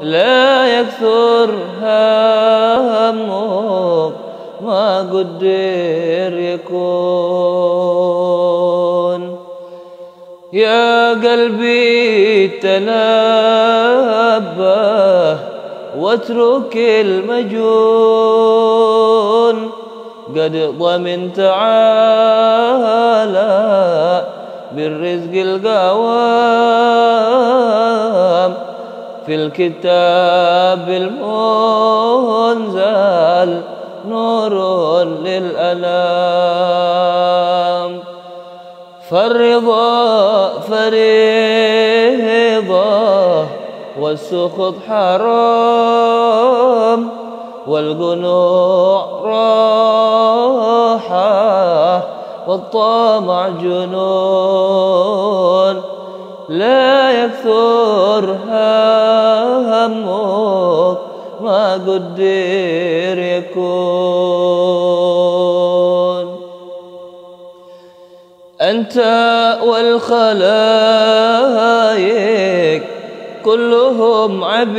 لا يكثر همك ما قدر يكون. يا قلبي تنبه واترك المجون، قد ضمنت تعالى بالرزق القوام في الكتاب المنزل نور للأنام. فالرضا فريضة والسخط حرام، والقنوع راحة والطمع جنون. لا يكثر همك ما قدر يكون. أنت والخلايق كلهم عبيد،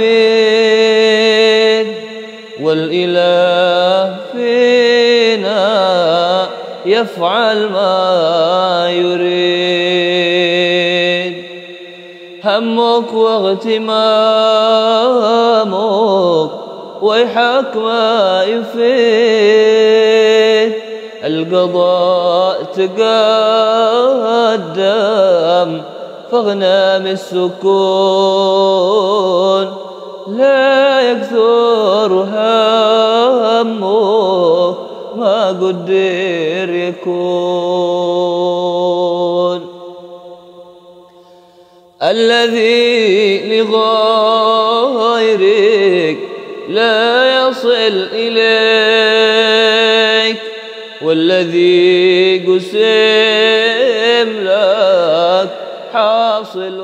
والإله فينا يفعل ما يريد. همك واغتمامك ويحك ما يفيد، القضاء تقدم فاغنم السكون. لا يكثر همك ما قدر يكون. الذي لغيرك لا يصل إليك، والذي قسم لك حاصل.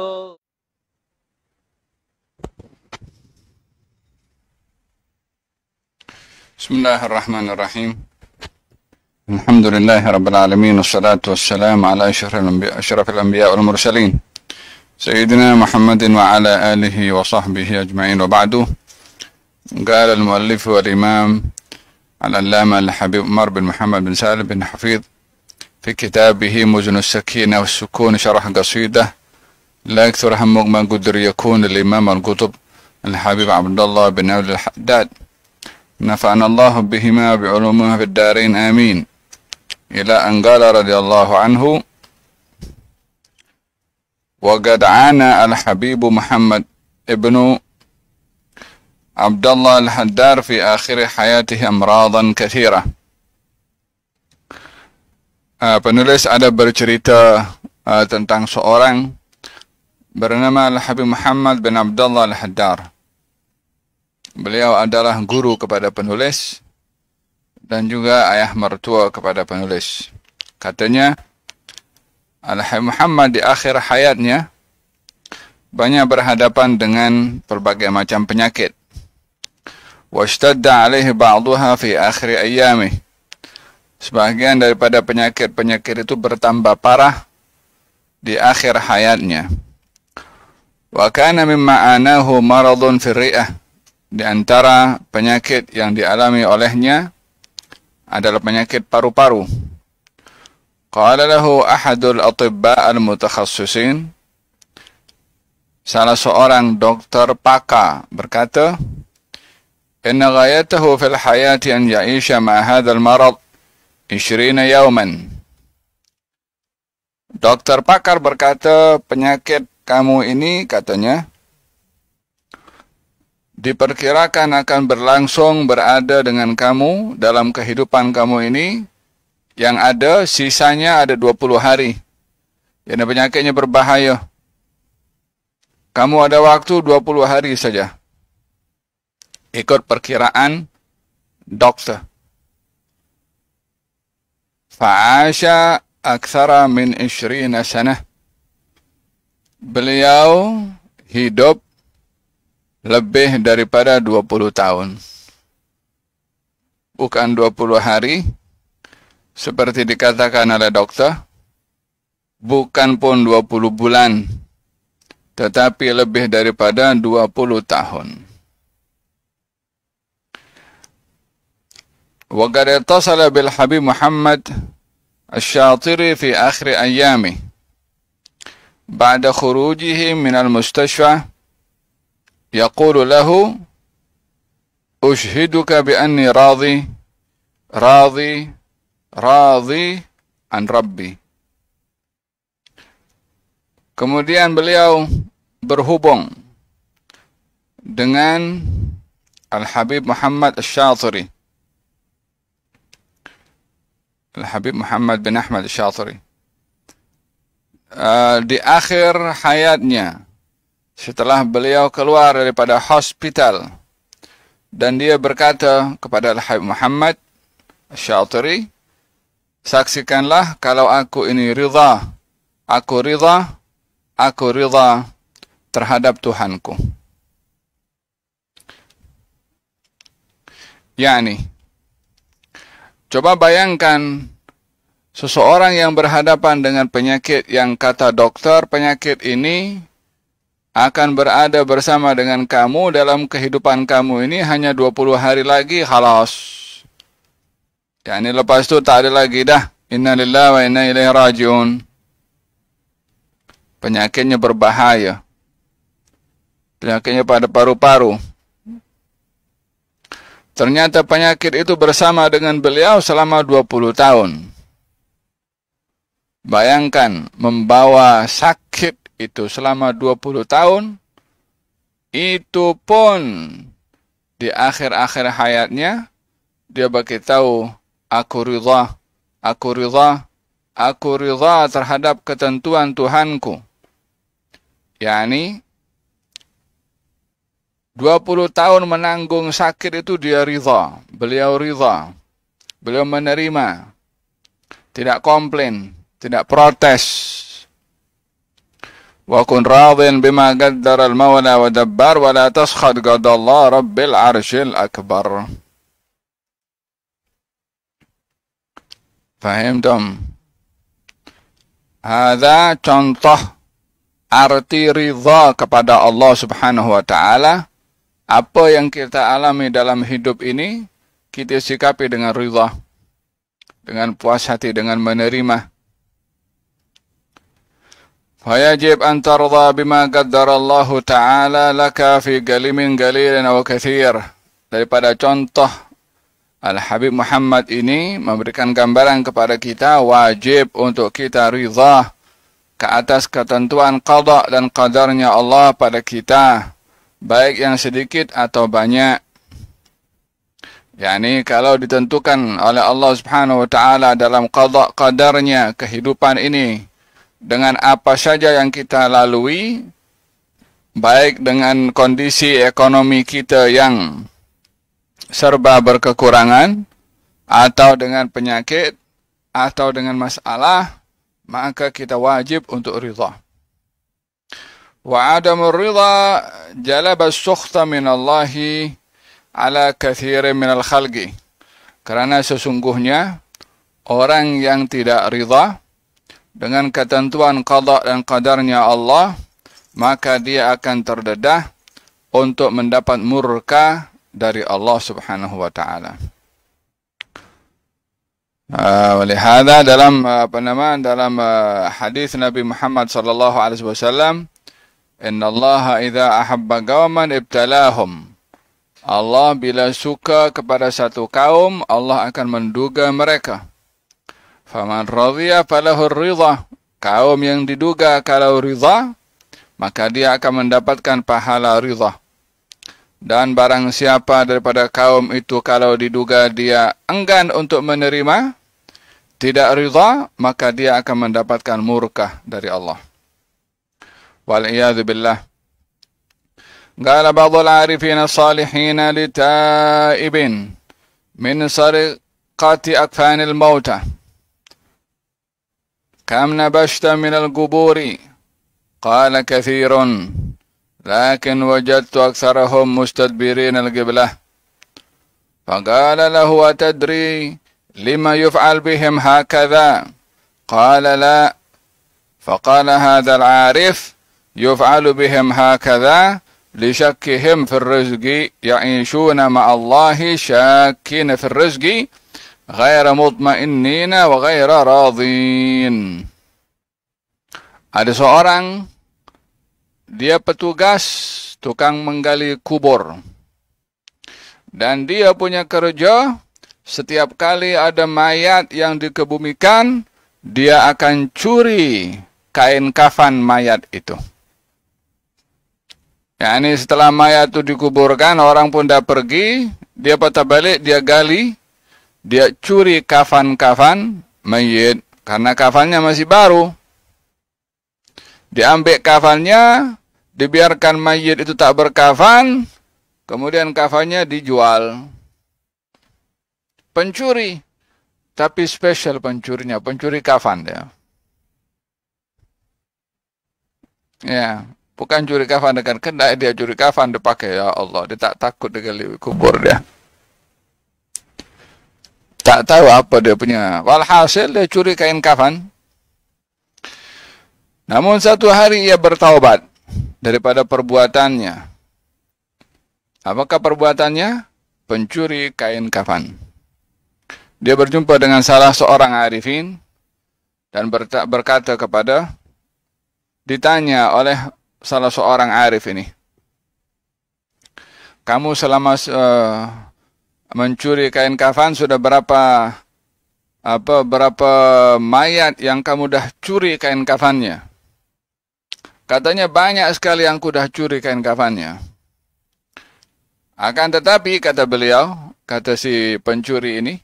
بسم الله الرحمن الرحيم. الحمد لله رب العالمين، والصلاة والسلام على أشرف الأنبياء والمرسلين سيدنا محمد وعلى آله وصحبه أجمعين، وبعد. قال المؤلف والإمام العلامة الحبيب عمر بن محمد بن سالم بن حفيظ في كتابه مزن السكينة والسكون شرح قصيدة لا يكثر همك ما قدر يكون للإمام القطب الحبيب عبد الله بن عبد الحداد، نفعنا الله بهما بعلومها في الدارين آمين. إلى أن قال رضي الله عنه: وقد عانى الحبيب محمد ابن عبد الله الحدار في آخر حياته أمراضا كثيرة. Penulis ada bercerita tentang seorang bernama Al-Habib Muhammad bin Abdullah Al-Haddar. Beliau adalah guru kepada penulis dan juga ayah mertua kepada penulis. Katanya, Al-Habib Muhammad di akhir hayatnya banyak berhadapan dengan berbagai macam penyakit. Washtadda alaihi ba'duha fi akhir ayyamih. Sebagian daripada penyakit-penyakit itu bertambah parah di akhir hayatnya. Wa kana mimma anahu maradun fi ri'ah. Di antara penyakit yang dialami olehnya adalah penyakit paru-paru. Qala lahu ahadul atibba al-mutakhassisin. Salah seorang dokter pakar berkata, inna ghayatahu fil hayati an ya'isha ma hadzal marad 20 yawman. Dokter pakar berkata, penyakit kamu ini, katanya, diperkirakan akan berlangsung berada dengan kamu dalam kehidupan kamu ini, yang ada sisanya ada 20 hari. Yang penyakitnya berbahaya. Kamu ada waktu 20 hari saja. Ikut perkiraan dokter. Fa'asha aktsara min 20 sanah. Beliau hidup lebih daripada 20 tahun. Bukan 20 hari, seperti dikatakan oleh dokter, bukan pun 20 bulan, tetapi lebih daripada 20 tahun. Wa qad ittasala bil Habib Muhammad Asy-Syatiri fi akhir ayyamih ba'da khurujihi min al-mustashfa yaqulu lahu ushhiduka bi anni radhi an Rabbi. Kemudian beliau berhubung dengan Al-Habib Muhammad Asy-Syatiri, Al-Habib Muhammad bin Ahmad Asy-Syatiri, di akhir hayatnya, setelah beliau keluar daripada hospital, dan dia berkata kepada Al-Habib Muhammad Asy-Syatiri, saksikanlah kalau aku ini ridha, aku ridha terhadap Tuhanku. Yani, coba bayangkan seseorang yang berhadapan dengan penyakit yang kata dokter penyakit ini akan berada bersama dengan kamu dalam kehidupan kamu ini hanya 20 hari lagi, khalas. Yani lepas itu tak ada lagi dah. Inna lillahi wa inna ilaihi raji'un. Penyakitnya berbahaya. Penyakitnya pada paru-paru. Ternyata penyakit itu bersama dengan beliau selama 20 tahun. Bayangkan membawa sakit itu selama 20 tahun. Itu pun di akhir-akhir hayatnya dia beritahu, aku ridha terhadap ketentuan Tuhanku. Yani 20 tahun menanggung sakit itu dia ridha. Beliau ridha. Beliau menerima. Tidak komplain. Tidak protes. Wa kun radin bima qaddara al-mawla wa dabbar wa la taskhad qadallah rabbil arshil akbar. Fahimtum? Hadza contoh arti ridha kepada Allah Subhanahu wa taala. Apa yang kita alami dalam hidup ini, kita sikapi dengan ridha, dengan puas hati, dengan menerima. Fayajib an tardha bima qaddara Allah taala laka fi qalimin qalilin aw katsir. Daripada contoh Al-Habib Muhammad ini memberikan gambaran kepada kita, wajib untuk kita ridha ke atas ketentuan qada dan qadarnya Allah pada kita, baik yang sedikit atau banyak. Yani kalau ditentukan oleh Allah Subhanahu wa taala dalam qada qadarnya kehidupan ini dengan apa saja yang kita lalui, baik dengan kondisi ekonomi kita yang serba berkekurangan, atau dengan penyakit, atau dengan masalah, maka kita wajib untuk ridha. Wa adamur ridha jalaba as-sukhta min Allah ala kathirin min al-khalqi. Karena sesungguhnya orang yang tidak ridha dengan ketentuan qada dan qadarnya Allah, maka dia akan terdedah untuk mendapat murka dari Allah Subhanahu wa taala. Walihada dalam dalam hadis Nabi Muhammad sallallahu alaihi wasallam, inna Allah idza ahabba qauman ibtalahum. Allah bila suka kepada satu kaum, Allah akan menduga mereka. Faman radhiya falahu ridha. Kaum yang diduga kalau ridha, maka dia akan mendapatkan pahala ridha. Dan barang siapa daripada kaum itu kalau diduga dia enggan untuk menerima, tidak ridha, maka dia akan mendapatkan murka dari Allah. Wal'iyadhu billah. Qala ba'dul arifin as-salihin li ta'ibin min sariqati akfanil mauta. Kam nabashta min al-quburi? Qala kathirun. Lakin wajadtu aktsarahum mustadbirin al-qiblah. Faqala lahu atadri lima yuf'al bihim hakadha? Qala la. Faqala hadha al-'arif yuf'alu bihim hakadha lisyakkihim fil rizqi ya'ishuna ma'allahi syakkina fil rizqi ghaira mutmainnina wa ghaira radhin. Ada seorang, dia petugas tukang menggali kubur. Dan dia punya kerja, setiap kali ada mayat yang dikebumikan, dia akan curi kain kafan mayat itu. Ya, ini setelah mayat itu dikuburkan, orang pun dah pergi, dia patah balik, dia gali, dia curi kafan-kafan mayit, karena kafannya masih baru. Diambil kafannya, dibiarkan mayit itu tak berkafan, kemudian kafannya dijual. Pencuri, tapi spesial pencurinya, pencuri kafan dia. Ya, bukan curi kafan dengan kedai, dia curi kafan dia pakai. Ya Allah, dia tak takut digali kubur dia. Tak tahu apa dia punya. Walhasil dia curi kain kafan. Namun satu hari ia bertaubat daripada perbuatannya. Apakah perbuatannya? Pencuri kain kafan. Dia berjumpa dengan salah seorang arifin dan berkata kepada, ditanya oleh salah seorang arif ini, kamu selama mencuri kain kafan sudah berapa mayat yang kamu dah curi kain kafannya? Katanya banyak sekali yang kudah curi kain kafannya. Akan tetapi, kata beliau, kata si pencuri ini,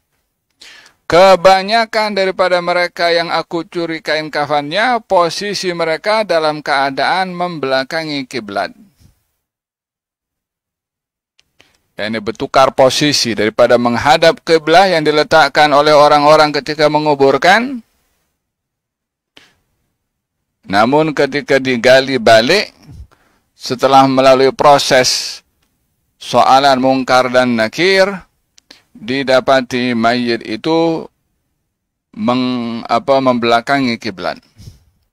kebanyakan daripada mereka yang aku curi kain kafannya, posisi mereka dalam keadaan membelakangi kiblat. Ini bertukar posisi daripada menghadap kiblat yang diletakkan oleh orang-orang ketika menguburkan. Namun ketika digali balik, setelah melalui proses soalan mungkar dan nakir, didapati mayit itu membelakangi kiblat,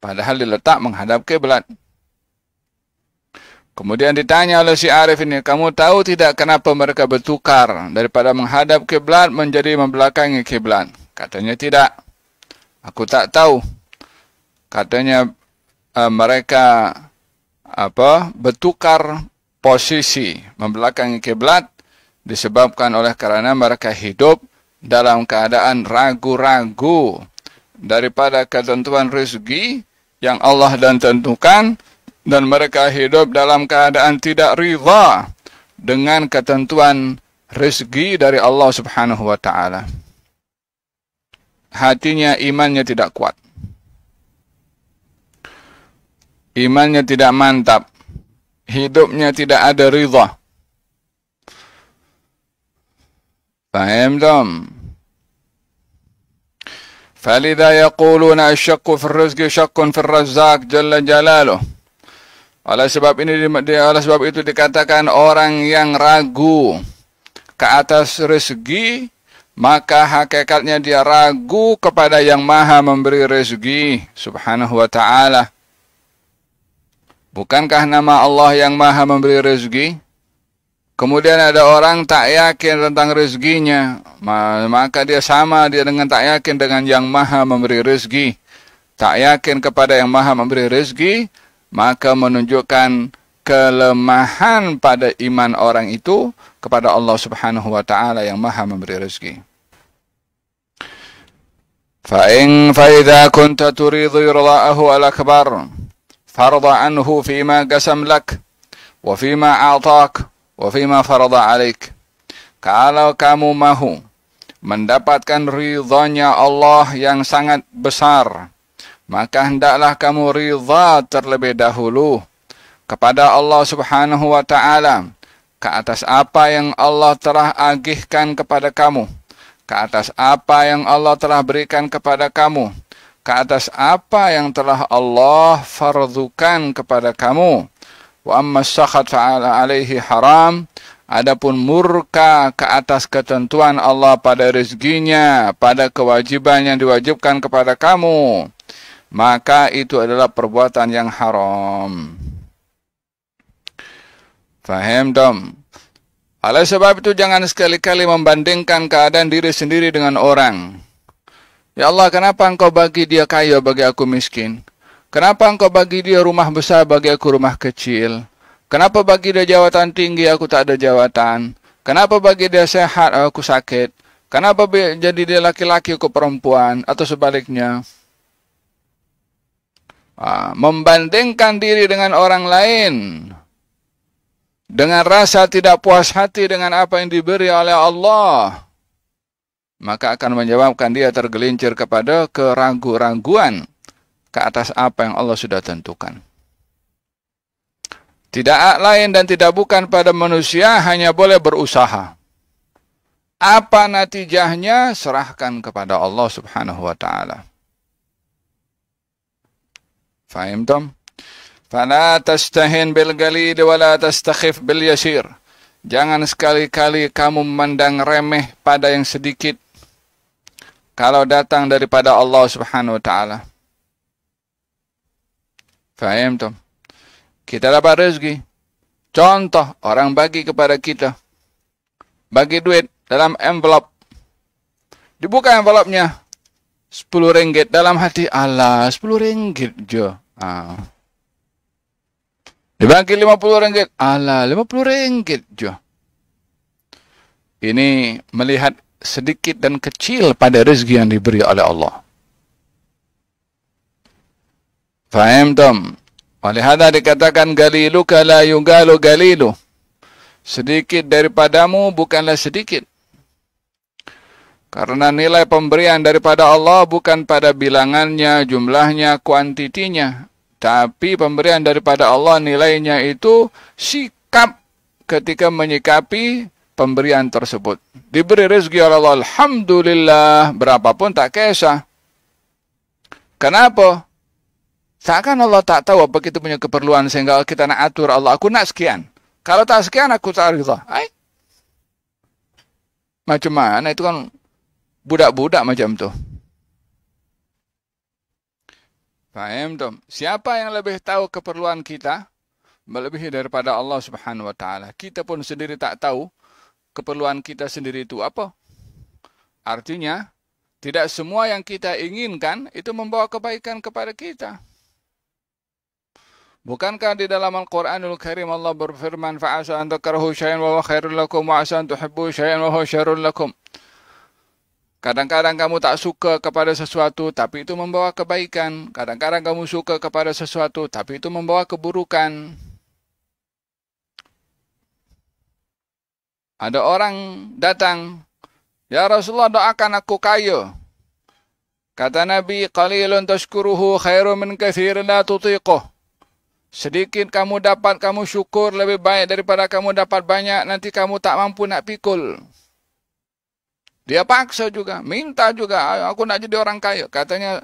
padahal diletak menghadap kiblat. Kemudian ditanya oleh si arif ini, kamu tahu tidak kenapa mereka bertukar daripada menghadap kiblat menjadi membelakangi kiblat? Katanya tidak, aku tak tahu. Katanya mereka bertukar posisi membelakangi kiblat disebabkan oleh karena mereka hidup dalam keadaan ragu-ragu daripada ketentuan rezeki yang Allah dan tentukan, dan mereka hidup dalam keadaan tidak ridha dengan ketentuan rezeki dari Allah Subhanahu wa taala. Hatinya, imannya tidak kuat. Imannya tidak mantap, hidupnya tidak ada ridha. Faham tak? Falidha yaquluna asyakku fil rizqi syakkun fil razzaq jalla jalaluh. Oleh sebab itu dikatakan orang yang ragu ke atas rezeki, maka hakikatnya dia ragu kepada yang maha memberi rezeki subhanahu wa ta'ala. Bukankah nama Allah yang maha memberi rezeki? Kemudian ada orang tak yakin tentang rezekinya, maka dia sama dia dengan tak yakin dengan yang maha memberi rezeki. Tak yakin kepada yang maha memberi rezeki, maka menunjukkan kelemahan pada iman orang itu kepada Allah Subhanahu wa taala yang maha memberi rezeki. Fa idza kunta turidu irda'ahu al-akbar farda anhu fima qasam lak wa fima a'tak wa fima farada alaik. Kalau kamu mahu mendapatkan ridhanya Allah yang sangat besar, maka hendaklah kamu ridha terlebih dahulu kepada Allah Subhanahu wa taala ke atas apa yang Allah telah agihkan kepada kamu, ke atas apa yang Allah telah berikan kepada kamu, ke atas apa yang telah Allah fardukan kepada kamu. Wa amma sakhat fa'ala alaihi haram. Adapun murka ke atas ketentuan Allah pada rezekinya, pada kewajiban yang diwajibkan kepada kamu, maka itu adalah perbuatan yang haram. Faham dong? Oleh sebab itu jangan sekali-kali membandingkan keadaan diri sendiri dengan orang. Ya Allah, kenapa engkau bagi dia kaya, bagi aku miskin? Kenapa engkau bagi dia rumah besar, bagi aku rumah kecil? Kenapa bagi dia jawatan tinggi, aku tak ada jawatan? Kenapa bagi dia sehat, aku sakit? Kenapa jadi dia laki-laki, aku perempuan? Atau sebaliknya? Membandingkan diri dengan orang lain, dengan rasa tidak puas hati dengan apa yang diberi oleh Allah, maka akan menyebabkan dia tergelincir kepada keraguan-raguan ke atas apa yang Allah sudah tentukan. Tidak lain dan tidak bukan pada manusia hanya boleh berusaha. Apa natijahnya serahkan kepada Allah Subhanahu wa taala. Fahimtum? Fala tastahin bil galid wa la tastakhif bil yasir. Jangan sekali-kali kamu memandang remeh pada yang sedikit kalau datang daripada Allah Subhanahu wa taala. Fahimtum? Kita dapat rezeki. Contoh, orang bagi kepada kita. Bagi duit dalam envelope. Dibuka envelope-nya. 10 ringgit dalam hati. Allah, 10 ringgit je. Dibagi 50 ringgit. Allah, 50 ringgit je. Ini melihat sedikit dan kecil pada rezeki yang diberi oleh Allah. Fahimtum? Oleh hadza dikatakan galiluka la yugalu galilu. Sedikit daripadamu bukanlah sedikit. Karena nilai pemberian daripada Allah bukan pada bilangannya, jumlahnya, kuantitinya. Tapi pemberian daripada Allah nilainya itu sikap ketika menyikapi pemberian tersebut. Diberi rezeki oleh Allah, alhamdulillah, berapapun tak kisah. Kenapa? Seakan Allah tak tahu apa kita punya keperluan sehingga kita nak atur Allah, aku nak sekian. Kalau tak sekian aku tak rida. Macam mana itu kan budak-budak macam tu. Faham tu? Siapa yang lebih tahu keperluan kita melebihi daripada Allah Subhanahu wa taala? Kita pun sendiri tak tahu keperluan kita sendiri itu apa. Artinya tidak semua yang kita inginkan itu membawa kebaikan kepada kita. Bukankah di dalam Al-Quranul Karim Allah berfirman fa'asa an takrahu syai'an wa huwa khairul lakum wa asa an tuhibbu syai'an wa huwa syarrul lakum. Kadang-kadang kamu tak suka kepada sesuatu tapi itu membawa kebaikan. Kadang-kadang kamu suka kepada sesuatu tapi itu membawa keburukan. Ada orang datang, ya Rasulullah, doakan aku kaya. Kata Nabi, qalilun tashkuruhu khairum min katsirin la tutiquh. Sedikit kamu dapat, kamu syukur lebih baik daripada kamu dapat banyak, nanti kamu tak mampu nak pikul. Dia paksa juga, minta juga, aku nak jadi orang kaya. Katanya,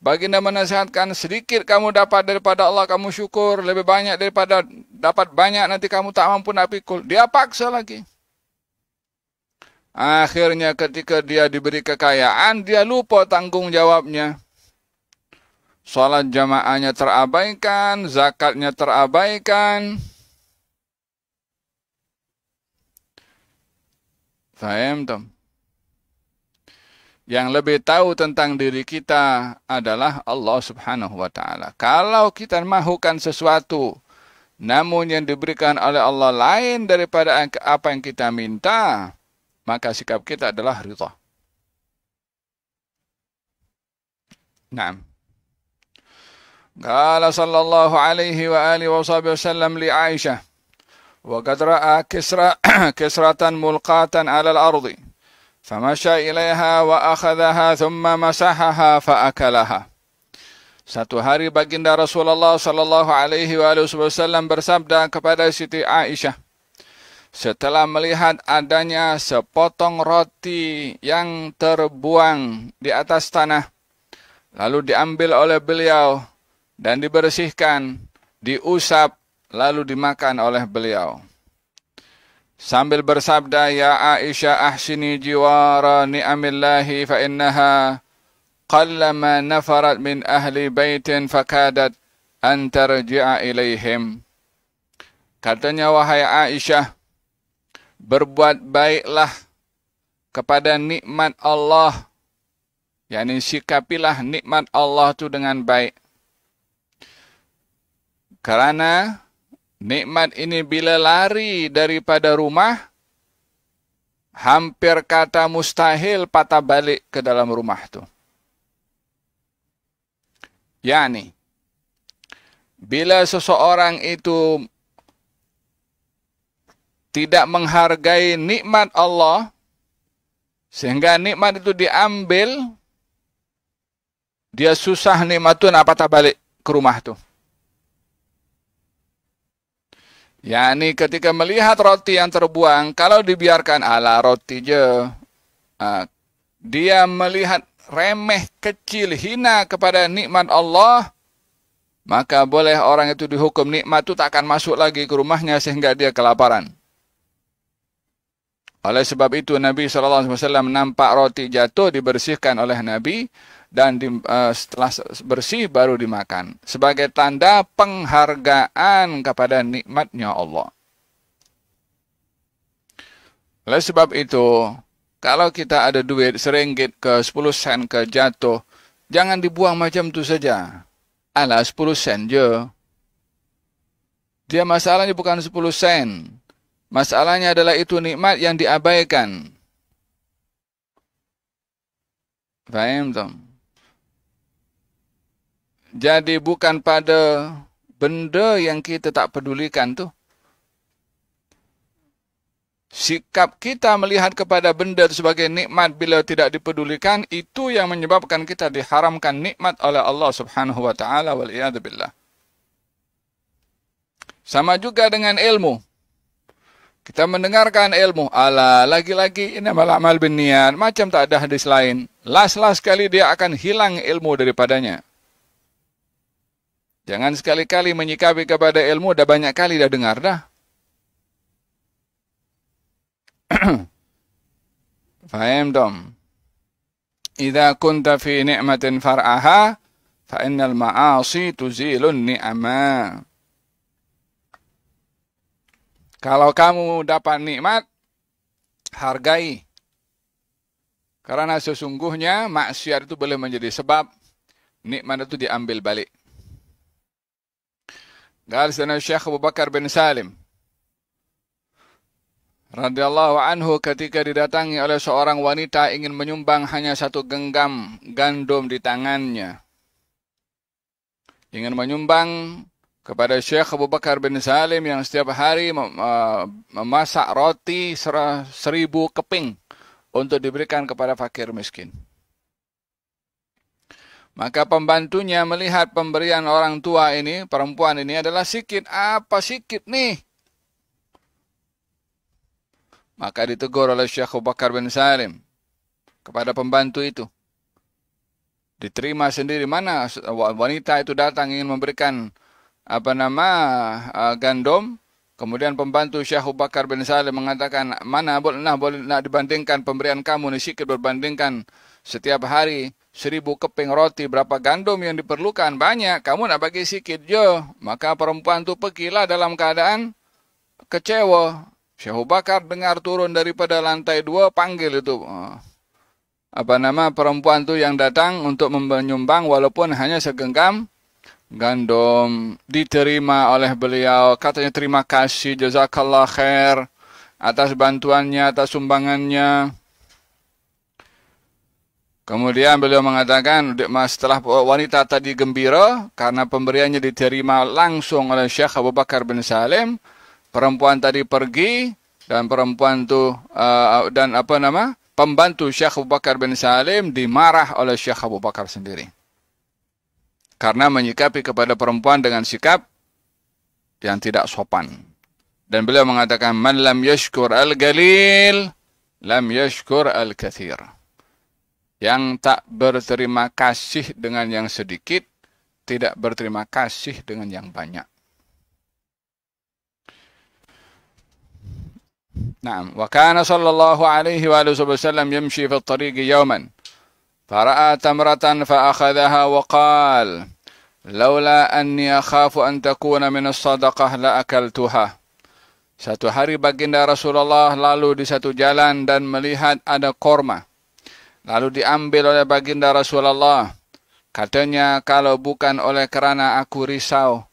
baginda menasihatkan, sedikit kamu dapat daripada Allah, kamu syukur lebih banyak daripada dapat banyak, nanti kamu tak mampu nak pikul. Dia paksa lagi. Akhirnya ketika dia diberi kekayaan, dia lupa tanggung jawabnya. Salat jamaahnya terabaikan, zakatnya terabaikan. Faham tak? Yang lebih tahu tentang diri kita adalah Allah Subhanahu wa taala. Kalau kita mahukan sesuatu, namun yang diberikan oleh Allah lain daripada apa yang kita minta, maka sikap kita adalah ridha. Naam. Qala sallallahu alaihi wa alihi wa sahbihi wasallam li Aisyah, wa qad ra'a kisratan mulqatan 'ala al-ardi, famasha ilaiha wa akhadhaha thumma masahaha fa akalaha. Satu hari baginda Rasulullah sallallahu alaihi wa alihi wasallam bersabda kepada Siti Aisyah, setelah melihat adanya sepotong roti yang terbuang di atas tanah, lalu diambil oleh beliau dan dibersihkan, diusap, lalu dimakan oleh beliau. Sambil bersabda, ya Aisyah ahsini jiwara ni'amillahi fa innaha qallama nafarat min ahli baitin fakadat an tarji'a ilaihim. Katanya, wahai Aisyah, berbuat baiklah kepada nikmat Allah. yakni sikapilah nikmat Allah itu dengan baik. Karena nikmat ini bila lari daripada rumah, hampir kata mustahil patah balik ke dalam rumah itu. Yani, bila seseorang itu tidak menghargai nikmat Allah, sehingga nikmat itu diambil, dia susah nikmat itu nak patah balik ke rumah itu. Yani ketika melihat roti yang terbuang, kalau dibiarkan ala roti je, dia melihat remeh, kecil, hina kepada nikmat Allah, maka boleh orang itu dihukum nikmat itu tak akan masuk lagi ke rumahnya sehingga dia kelaparan. Oleh sebab itu Nabi SAW nampak roti jatuh, dibersihkan oleh Nabi, dan setelah bersih baru dimakan. Sebagai tanda penghargaan kepada nikmatnya Allah. Oleh sebab itu, kalau kita ada duit seringgit ke 10 sen ke jatuh, jangan dibuang macam tu saja. Alah 10 sen je. Dia masalahnya bukan 10 sen. Masalahnya adalah itu nikmat yang diabaikan. Faham tak? Jadi bukan pada benda yang kita tak pedulikan tu. Sikap kita melihat kepada benda sebagai nikmat bila tidak dipedulikan, itu yang menyebabkan kita diharamkan nikmat oleh Allah Subhanahu wa taala, wal iyad billah. Sama juga dengan ilmu. Kita mendengarkan ilmu, ala lagi-lagi innamal a'mal binniyat, macam tak ada hadis lain. Las-las sekali dia akan hilang ilmu daripadanya. Jangan sekali-kali menyikapi kepada ilmu, dah banyak kali dah dengar dah. Faham dong? Idza kunta fi ni'matin far'aha, fa innal ma'asi tuzilun ni'ama. Kalau kamu dapat nikmat, hargai. Karena sesungguhnya maksiat itu boleh menjadi sebab nikmat itu diambil balik. Garis dari Syekh Abu Bakar bin Salim radhiyallahu anhu ketika didatangi oleh seorang wanita ingin menyumbang hanya satu genggam gandum di tangannya. Ingin menyumbang kepada Syekh Abu Bakar bin Salim yang setiap hari memasak roti 1000 keping untuk diberikan kepada fakir miskin. Maka pembantunya melihat pemberian orang tua ini, perempuan ini adalah sikit. Apa sikit nih? Maka ditegur oleh Syekh Abu Bakar bin Salim kepada pembantu itu. Diterima sendiri, mana wanita itu datang ingin memberikan gandum. Kemudian pembantu Syekh Abu Bakar bin Salim mengatakan, mana boleh nak dibandingkan pemberian kamu ni sikit berbandingkan setiap hari 1000 keping roti, berapa gandum yang diperlukan banyak, kamu nak bagi sikit je. Maka perempuan tu pergilah dalam keadaan kecewa. Syekh Abu Bakar dengar turun daripada lantai 2, panggil itu perempuan tu yang datang untuk menyumbang walaupun hanya segenggam gandum. Diterima oleh beliau, katanya terima kasih, jazakallah khair atas bantuannya, atas sumbangannya. Kemudian beliau mengatakan, setelah wanita tadi gembira karena pemberiannya diterima langsung oleh Syekh Abu Bakar bin Salim, perempuan tadi pergi dan perempuan itu pembantu Syekh Abu Bakar bin Salim dimarah oleh Syekh Abu Bakar sendiri. Karena menyikapi kepada perempuan dengan sikap yang tidak sopan. Dan beliau mengatakan, man lam yashkur al-galil, lam yashkur al-kathir. Yang tak berterima kasih dengan yang sedikit, tidak berterima kasih dengan yang banyak. Naam, wa kana sallallahu alaihi wa sallam yamshi fi at-tariq yawman, Fara'a tamratan fa'akhadhaha wa qala laula anni akhafu an takuna min as-sadaqah la akaltuha. Satu hari baginda Rasulullah lalu di satu jalan dan melihat ada korma. Lalu diambil oleh baginda Rasulullah. Katanya, kalau bukan oleh kerana aku risau,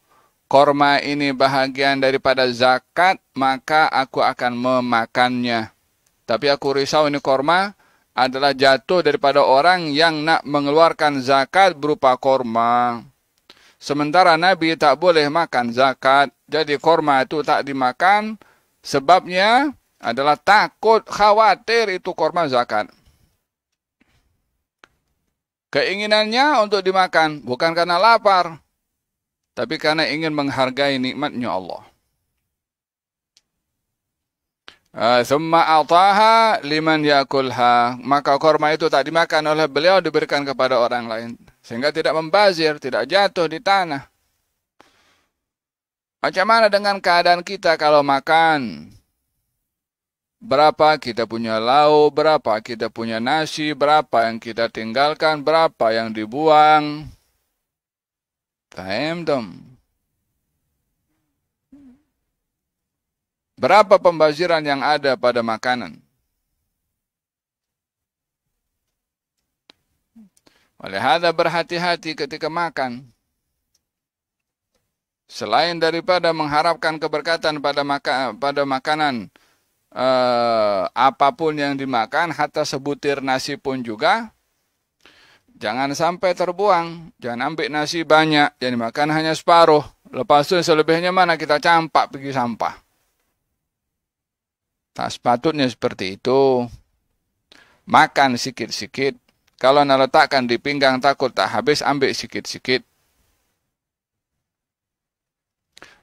korma ini bahagian daripada zakat, maka aku akan memakannya. Tapi aku risau ini korma adalah jatuh daripada orang yang nak mengeluarkan zakat berupa korma. Sementara Nabi tak boleh makan zakat, jadi korma itu tak dimakan. Sebabnya adalah takut, khawatir itu korma zakat. Keinginannya untuk dimakan, bukan karena lapar, tapi karena ingin menghargai nikmatnya Allah. Thumma a'taha liman yakulha. Maka korma itu tak dimakan oleh beliau, diberikan kepada orang lain. Sehingga tidak membazir, tidak jatuh di tanah. Macam mana dengan keadaan kita kalau makan? Berapa kita punya lauk, berapa kita punya nasi, berapa yang kita tinggalkan, berapa yang dibuang. Faham dong? Berapa pembaziran yang ada pada makanan? Oleh hadza berhati-hati ketika makan. Selain daripada mengharapkan keberkatan pada makanan, apapun yang dimakan, hatta sebutir nasi pun juga, jangan sampai terbuang. Jangan ambil nasi banyak, yang dimakan hanya separuh. Lepas itu selebihnya mana kita campak pergi sampah. Tak sepatutnya seperti itu. Makan sikit-sikit. Kalau nak letakkan di pinggang takut tak habis, ambil sikit-sikit.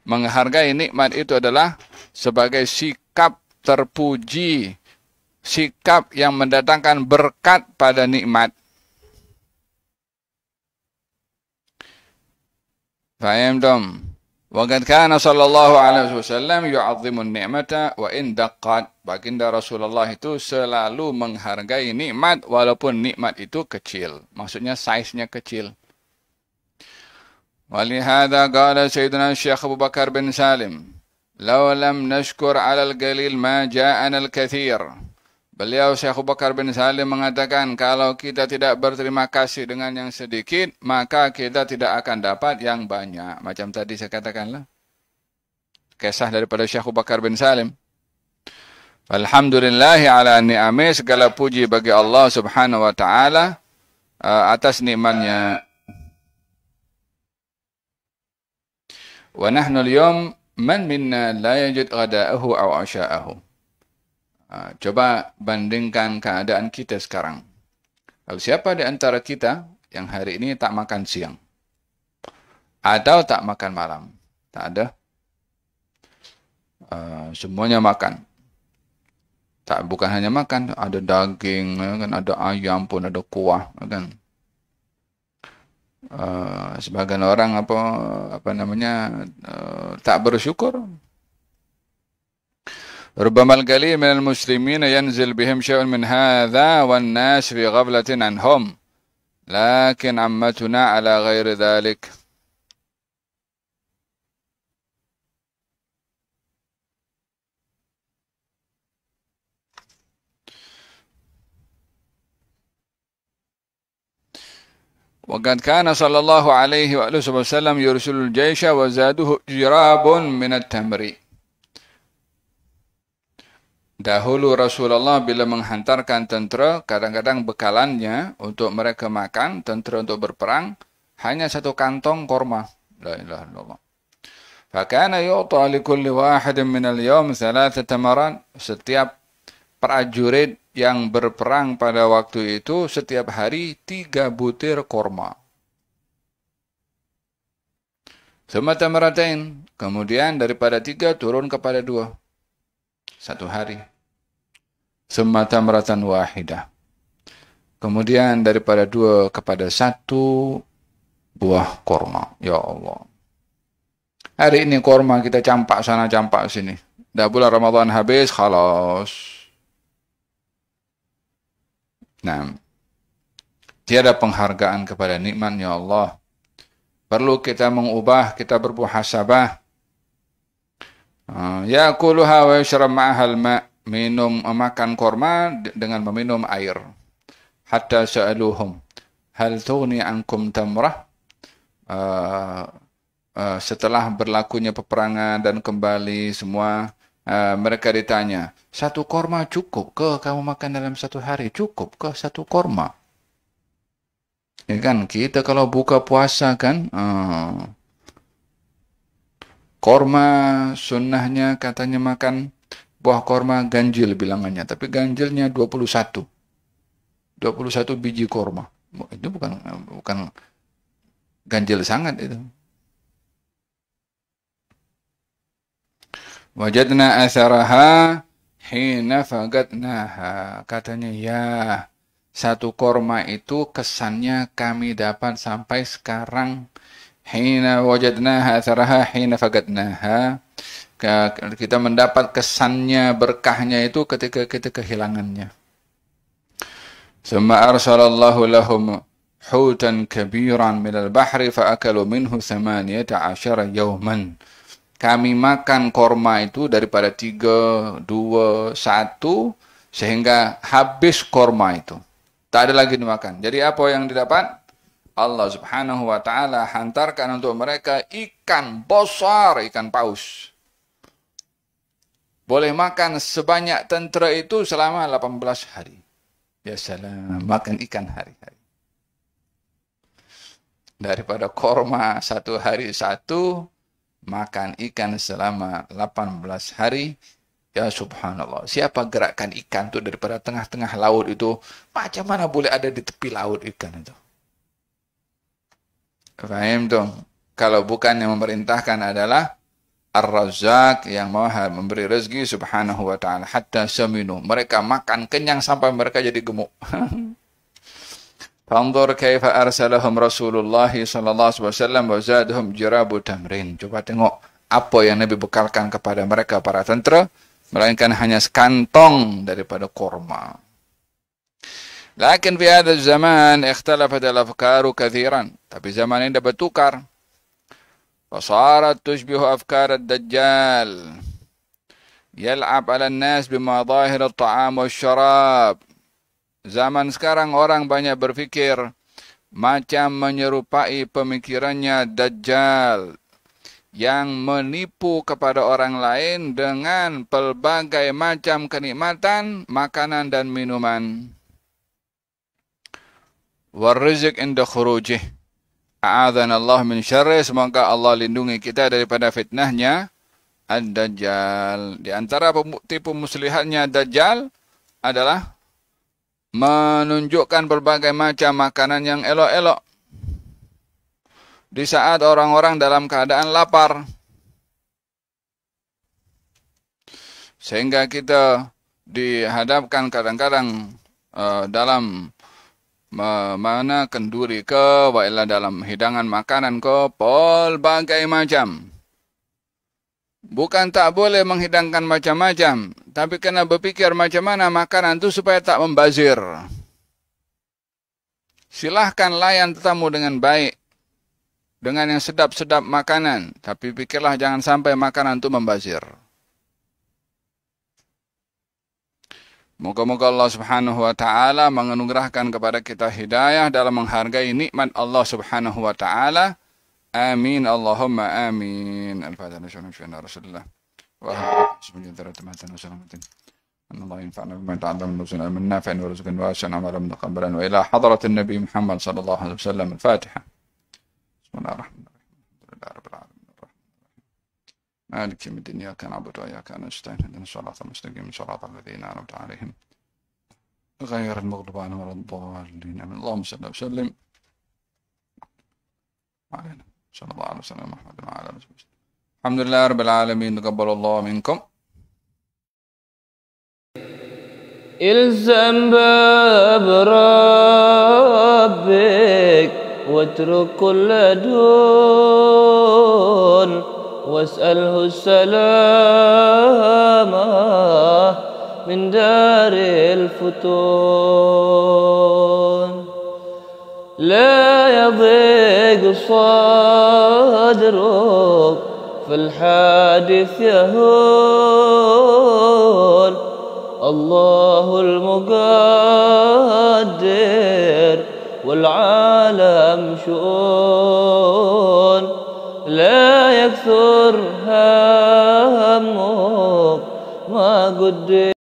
Menghargai nikmat itu adalah sebagai sikap terpuji, sikap yang mendatangkan berkat pada nikmat. Faham dong? Wa qad kana sallallahu alaihi wasallam yu'azzimu an-ni'mata wa in daqqat. Baginda Rasulullah itu selalu menghargai nikmat walaupun nikmat itu kecil. Maksudnya size-nya kecil. Walihada qala Sayyidina Syekh Abu Bakar bin Salim, "Law lam nashkur 'ala al-qalil ma ja'ana al-kathir." Beliau Syekh Abu Bakar bin Salim mengatakan, kalau kita tidak berterima kasih dengan yang sedikit, maka kita tidak akan dapat yang banyak. Macam tadi saya katakanlah. Kisah daripada Syekh Abu Bakar bin Salim. Alhamdulillahi ala ni'ami, segala puji bagi Allah Subhanahu wa taala atas nikmatnya. Wa nahnu al-yawm man minna la yajid ghada'ahu aw 'asha'ahu. Coba bandingkan keadaan kita sekarang. Lalu siapa di antara kita yang hari ini tak makan siang? Atau tak makan malam? Tak ada. Semuanya makan. Tak, bukan hanya makan, ada daging, kan, ada ayam pun, ada kuah, kan. Sebagian orang tak bersyukur. ربما القليل من المسلمين ينزل بهم شيء من هذا والناس في غفلة عنهم لكن عمتنا على غير ذلك. وقد كان صلى الله عليه وآله وسلم يرسل الجيش وزاده جراب من التمر. Dahulu Rasulullah bila menghantarkan tentera, kadang-kadang bekalannya untuk mereka makan, tentera untuk berperang, hanya satu kantong korma. La ilaha illallah. Fakana yu'ta li kulli wahidin min al-yawm 3 tamaran. Setiap prajurit yang berperang pada waktu itu, setiap hari 3 butir korma. Thumma tamaratain. Kemudian daripada 3 turun kepada 2. Satu hari. Thumma tamratan wahidah. Kemudian daripada 2 kepada 1 buah korma. Ya Allah. Hari ini korma kita campak sana, campak sini. Dah bulan Ramadan habis, khalas. Nah. Tiada penghargaan kepada nikmatnya Allah. Perlu kita mengubah, kita bermuhasabah. Ya'kuluha wa yashrab ma'ahal ma'. Makan korma dengan meminum air. Hatta sa'aluhum. Hal tughni ankum tamrah? Setelah berlakunya peperangan dan kembali semua, mereka ditanya, satu korma cukup ke kamu makan dalam satu hari? Cukup ke satu korma? Ya kan, kita kalau buka puasa kan, korma sunnahnya katanya makan buah korma ganjil bilangannya, tapi ganjilnya 21 biji korma. Itu bukan ganjil sangat itu. Wajadna atharaha hina fagatnaha. Katanya, ya, satu korma itu kesannya kami dapat sampai sekarang. Hina wajadnaha atharaha hina fagatnaha. Kita mendapat kesannya, berkahnya itu ketika kita kehilangannya. Thumma arsalallahu lahum hutan kabiran minal bahri fa'akalu minhu 18 yawman. Kami makan korma itu daripada 3, 2, 1 sehingga habis korma itu. Tak ada lagi dimakan. Jadi apa yang didapat? Allah Subhanahu wa taala hantarkan untuk mereka ikan besar, ikan paus. Boleh makan sebanyak tentera itu selama 18 hari. Ya salam, makan ikan hari-hari. Daripada korma 1 hari 1, makan ikan selama 18 hari. Ya subhanallah. Siapa gerakkan ikan itu daripada tengah-tengah laut itu? Macam mana boleh ada di tepi laut ikan itu? Faham dong? Kalau bukan yang memerintahkan adalah Ar-Razzaq yang maha memberi rezeki subhanahu wa ta'ala. Hatta saminu. Mereka makan kenyang sampai mereka jadi gemuk. Fanzur kaifa arsalahum Rasulullah sallallahu alaihi wasallam wa zadahum jirabu tamrin. Coba tengok apa yang Nabi bekalkan kepada mereka para tentera, melainkan hanya sekantong daripada korma. Lakin fi hadha zaman ikhtalafat al-afkaru kathiran. Tapi zaman ini dah bertukar. Fasarat tushbihu afkar ad-dajjal. Yal'ab 'ala an-nas bima zahir at-ta'am wasyarab. Zaman sekarang orang banyak berfikir macam menyerupai pemikirannya Dajjal yang menipu kepada orang lain dengan pelbagai macam kenikmatan, makanan dan minuman. Warrizq inda khurujih. A'adhana Allah min syarri. Semoga Allah lindungi kita daripada fitnahnya Ad-Dajjal. Di antara tipu muslihatnya Dajjal adalah menunjukkan berbagai macam makanan yang elok-elok di saat orang-orang dalam keadaan lapar. Sehingga kita dihadapkan kadang-kadang dalam mana kenduri ke, wailah dalam hidangan makanan ke, pelbagai macam. Bukan tak boleh menghidangkan macam-macam, tapi kena berfikir macam mana makanan itu supaya tak membazir. Silahkan layan tetamu dengan baik, dengan yang sedap-sedap makanan, tapi fikirlah jangan sampai makanan itu membazir. Moga-moga Allah Subhanahu wa taala menganugerahkan kepada kita hidayah dalam menghargai nikmat Allah Subhanahu wa taala. Amin Allahumma amin. Al-Fatihah syana Rasulullah. Wa bismillahir rahmanir rahim. Allah yanfa'na bima ta'allamna wa nusina min nafi'in wa rizqin wasi'an wa amalan mutaqabbalan wa ila hadratin nabi Muhammad sallallahu alaihi wasallam. Al-Fatihah. Bismillahirrahmanirrahim. Alhamdulillahirabbil alamin. Maliki yawmiddin. Iyyaka na'budu wa iyyaka nasta'in. Ihdinas siratal mustaqim. Siratal ladzina an'amta 'alaihim ghairil maghdubi 'alaihim waladdallin. Allahumma salli wa sallim علينا صلى الله عليه وسلم محمد وعلى اله وصحبه. الحمد لله رب العالمين. تقبل الله منكم. الزم باب ربك واترك كل دون واسأله السلامة من دار الفتون. ضيق صدرك في الحادث يهون. الله المقدر والعالم شؤون، لا يكثر همك ما قدر.